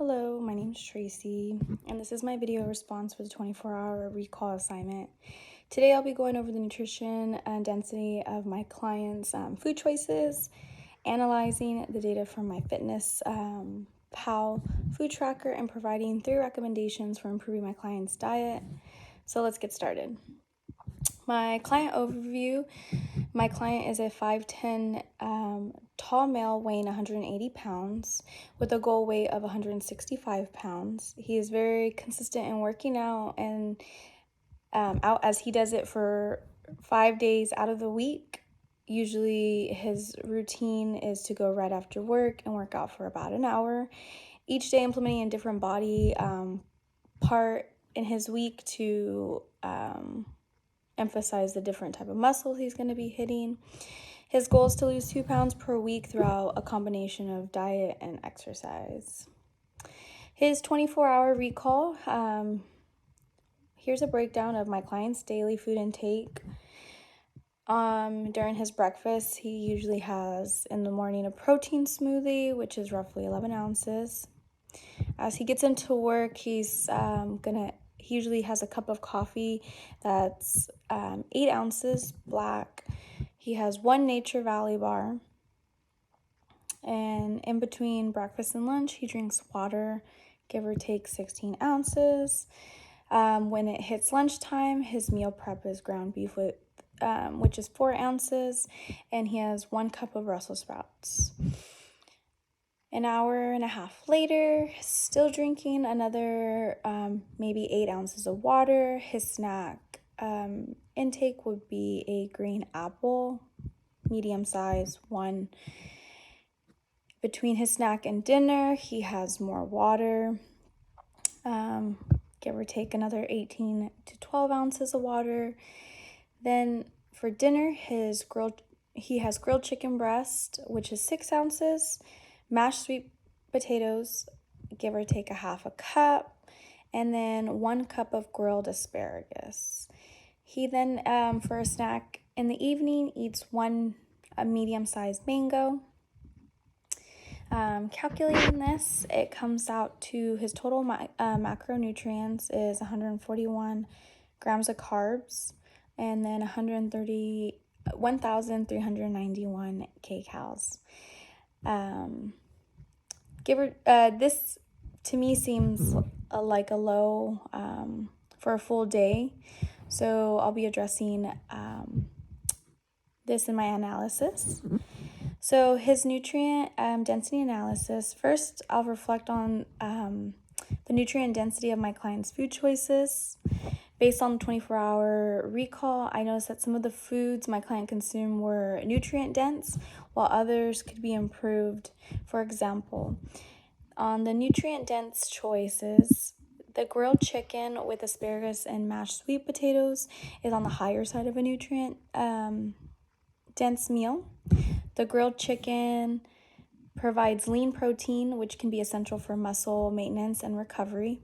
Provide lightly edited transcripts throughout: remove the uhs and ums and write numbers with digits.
Hello, my name is Tracy, and this is my video response for the 24-hour recall assignment. Today I'll be going over the nutrition and density of my clients' food choices, analyzing the data from my Fitness Pal food tracker, and providing 3 recommendations for improving my client's diet. So let's get started. My client overview. My client is a 5'10" tall male weighing 180 pounds with a goal weight of 165 pounds. He is very consistent in working out and out as he does it for 5 days out of the week. Usually his routine is to go right after work and work out for about an hour, each day implementing a different body part in his week to emphasize the different type of muscles he's going to be hitting. His goal is to lose 2 pounds per week throughout a combination of diet and exercise. His 24-hour recall, here's a breakdown of my client's daily food intake. During his breakfast, he usually has in the morning a protein smoothie, which is roughly 11 ounces. As he gets into work, he usually has a cup of coffee that's 8 ounces black. He has 1 Nature Valley bar. And in between breakfast and lunch, he drinks water, give or take 16 ounces. When it hits lunchtime, his meal prep is ground beef, which is 4 ounces, and he has 1 cup of Brussels sprouts. An hour and a half later, still drinking another maybe 8 ounces of water. His snack intake would be a green apple, medium size, 1. Between his snack and dinner, he has more water, give or take another 18 to 12 ounces of water. Then for dinner, he has grilled chicken breast, which is 6 ounces, mashed sweet potatoes, give or take a half a cup, and then 1 cup of grilled asparagus. He then, for a snack in the evening, eats a medium-sized mango. Calculating this, it comes out to his total macronutrients is 141 grams of carbs and then 1,391 kcals. This to me seems like a low for a full day, so I'll be addressing this in my analysis. So his nutrient density analysis. First, I'll reflect on the nutrient density of my client's food choices. Based on the 24-hour recall, I noticed that some of the foods my client consumed were nutrient dense, while others could be improved. For example, on the nutrient dense choices, the grilled chicken with asparagus and mashed sweet potatoes is on the higher side of a nutrient dense meal. The grilled chicken provides lean protein, which can be essential for muscle maintenance and recovery.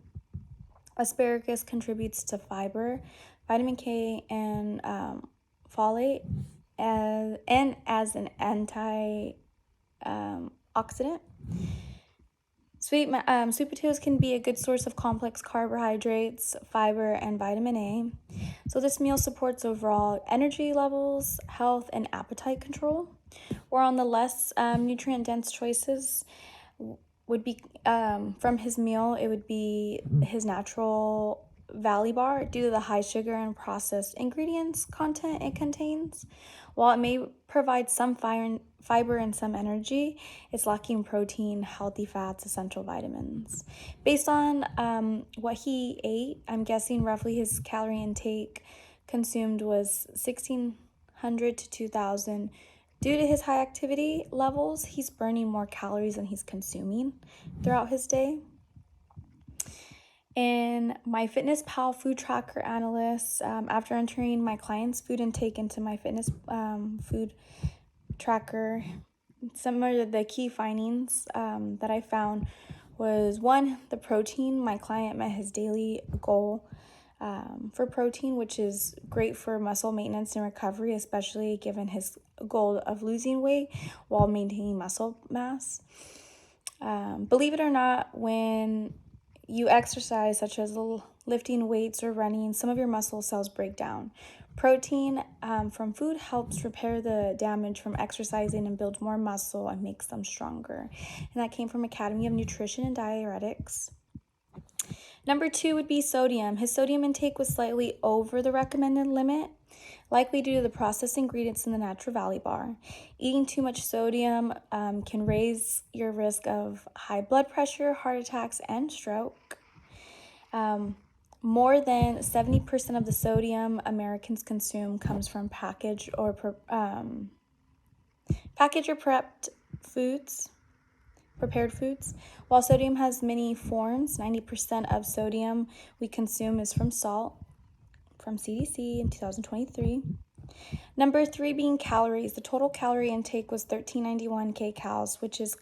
Asparagus contributes to fiber, vitamin K, and folate, and as an antioxidant. Sweet potatoes can be a good source of complex carbohydrates, fiber, and vitamin A. So this meal supports overall energy levels, health, and appetite control. Or on the less nutrient-dense choices would be from his meal, it would be his Natural Valley bar due to the high sugar and processed ingredients content it contains. While it may provide some fiber and some energy, it's lacking protein, healthy fats, essential vitamins. Based on what he ate, I'm guessing roughly his calorie intake consumed was 1,600 to 2,000. Due to his high activity levels, he's burning more calories than he's consuming throughout his day. In my Fitness Pal food tracker analysis, after entering my client's food intake into my Fitness food tracker, some of the key findings that I found was 1, the protein. My client met his daily goal for protein, which is great for muscle maintenance and recovery, especially given his goal of losing weight while maintaining muscle mass. Believe it or not, when you exercise, such as lifting weights or running, some of your muscle cells break down. Protein from food helps repair the damage from exercising and builds more muscle and makes them stronger. And that came from Academy of Nutrition and Diuretics. Number 2 would be sodium. His sodium intake was slightly over the recommended limit, likely due to the processed ingredients in the Natural Valley bar. Eating too much sodium can raise your risk of high blood pressure, heart attacks, and stroke. More than 70% of the sodium Americans consume comes from packaged or prepared foods. While sodium has many forms, 90% of sodium we consume is from salt, from CDC in 2023. Number 3 being calories. The total calorie intake was 1391 kcals, which is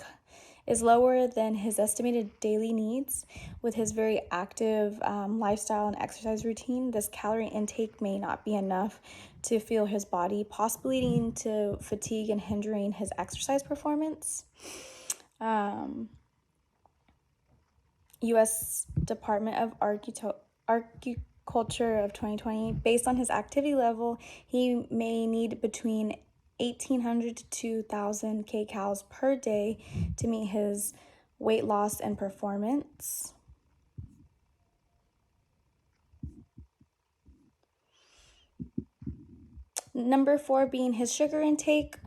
lower than his estimated daily needs. With his very active lifestyle and exercise routine, this calorie intake may not be enough to fuel his body, possibly leading to fatigue and hindering his exercise performance. U.S. Department of Agriculture of 2020, based on his activity level, he may need between 1,800 to 2,000 kcals per day to meet his weight loss and performance. Number 4 being his sugar intake.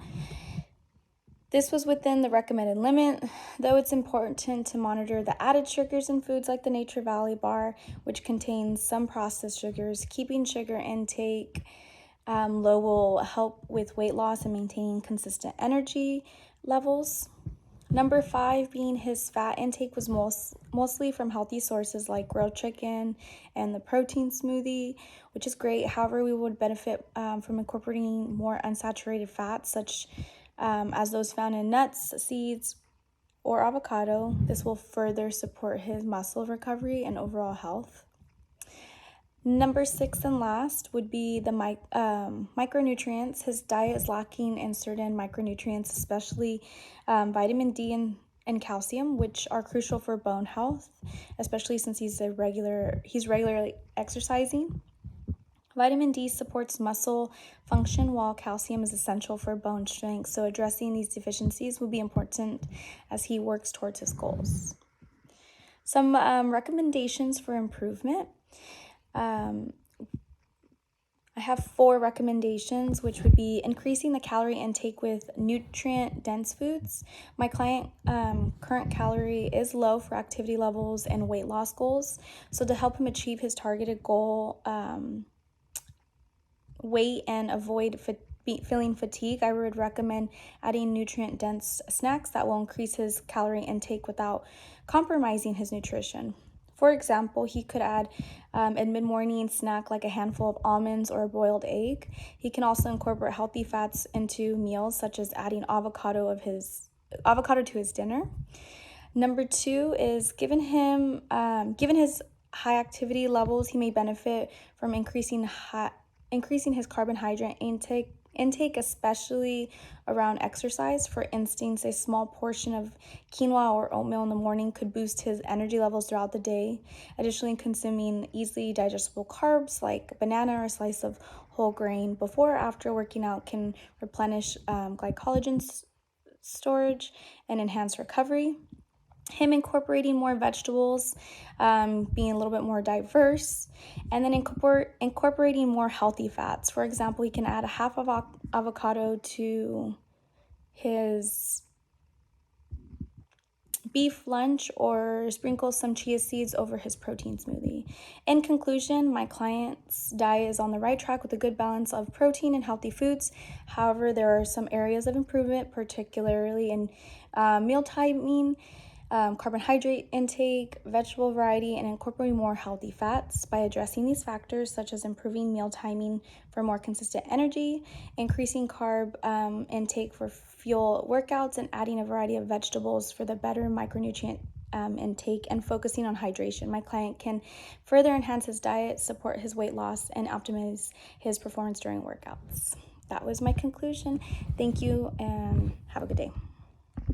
This was within the recommended limit, though it's important to monitor the added sugars in foods like the Nature Valley bar, which contains some processed sugars. Keeping sugar intake low will help with weight loss and maintaining consistent energy levels. Number 5 being his fat intake was mostly from healthy sources like grilled chicken and the protein smoothie, which is great. However, we would benefit from incorporating more unsaturated fats, such as those found in nuts, seeds, or avocado. This will further support his muscle recovery and overall health. Number 6 and last would be the micronutrients. His diet is lacking in certain micronutrients, especially vitamin D and calcium, which are crucial for bone health, especially since he's regularly exercising. Vitamin D supports muscle function, while calcium is essential for bone strength. So addressing these deficiencies will be important as he works towards his goals. Some recommendations for improvement. I have 4 recommendations, which would be increasing the calorie intake with nutrient-dense foods. My client current calorie is low for activity levels and weight loss goals. So to help him achieve his targeted goal, weight and avoid feeling fatigue, I would recommend adding nutrient-dense snacks that will increase his calorie intake without compromising his nutrition. For example, he could add a mid-morning snack like a handful of almonds or a boiled egg. He can also incorporate healthy fats into meals, such as adding avocado to his dinner. Number 2 is given his high activity levels, he may benefit from increasing his carbohydrate intake, especially around exercise. For instance, a small portion of quinoa or oatmeal in the morning could boost his energy levels throughout the day. Additionally, consuming easily digestible carbs like a banana or a slice of whole grain before or after working out can replenish glycogen storage and enhance recovery. Him incorporating more vegetables, being a little bit more diverse, and then incorporating more healthy fats. For example, he can add a half of avocado to his beef lunch or sprinkle some chia seeds over his protein smoothie. In conclusion, my client's diet is on the right track with a good balance of protein and healthy foods. However, there are some areas of improvement, particularly in meal timing, carbohydrate intake, vegetable variety, and incorporating more healthy fats. By addressing these factors, such as improving meal timing for more consistent energy, increasing carb intake for fuel workouts, and adding a variety of vegetables for the better micronutrient intake, and focusing on hydration, my client can further enhance his diet, support his weight loss, and optimize his performance during workouts. That was my conclusion. Thank you and have a good day.